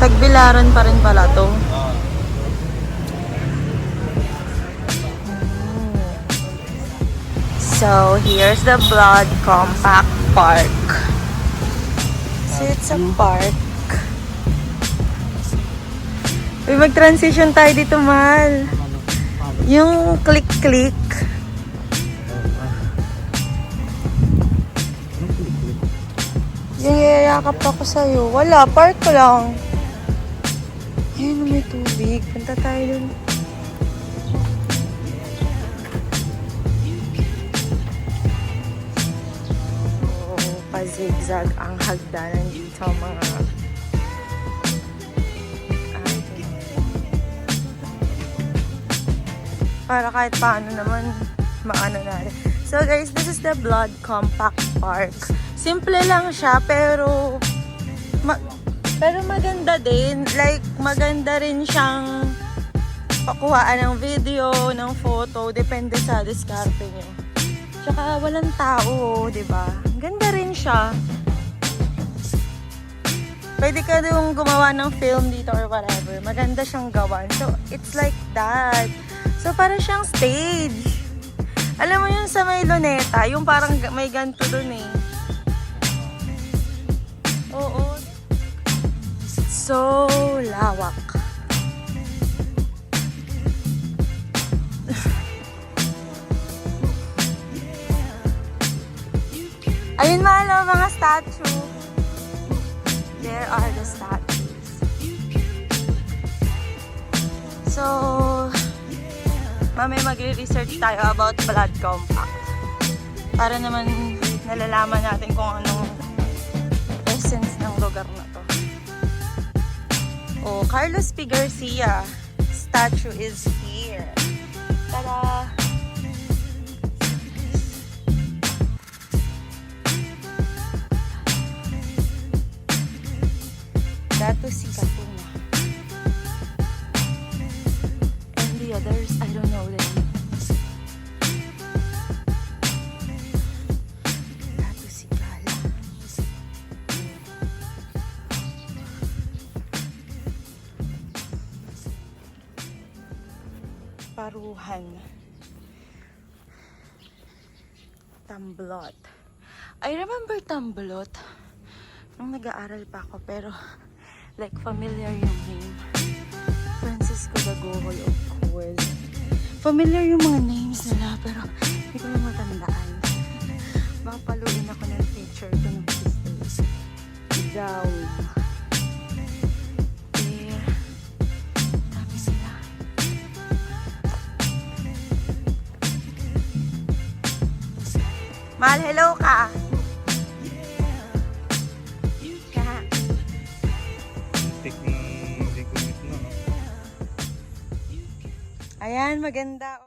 Tagbilaran pa rin pala to. So, here's the Blood Compact Park. So, it's a park. Uy, mag-transition tayo dito, Mal. Yung click-click. Yung yayakap ako sa'yo. Wala, park ko lang. Ayun, may tubig. Punta tayo dun. Pa-zigzag ang hagdanan dito mga para kahit paano naman maano natin. So guys, this is the Blood Compact Park. Simple lang siya pero maganda din. Like maganda rin siyang pakuhaan ng video, ng photo, depende sa diskarte nyo. Tsaka walang tao, di ba? Ganda rin siya. Pwede ka yung gumawa ng film dito or whatever. Maganda siyang gawan. So, it's like that. So, parang siyang stage. Alam mo yun sa may luneta, yung parang may ganito dun eh. Oo. So, lawak. Ayun mahal mga statue. There are the statues. So, mamaya magre-research tayo about Blood Compact. Para naman nalalaman natin kung anong essence ng lugar na to. Oh, Carlos P. Garcia statue is here. Tada! Dato si Katuna. And the others, I don't know them. Dato si Gala. Paruhan. Tamblot. I remember Tamblot nung nag-aaral pa ako, pero like familiar yung name. Francisco Dagohoy, of course. Familiar yung mga names nila, pero hindi ko yung matandaan. Baka paluin ako ng picture ko ng sisters. Daw. There. Dami sila. Mahal, hello ka! Ayan, maganda.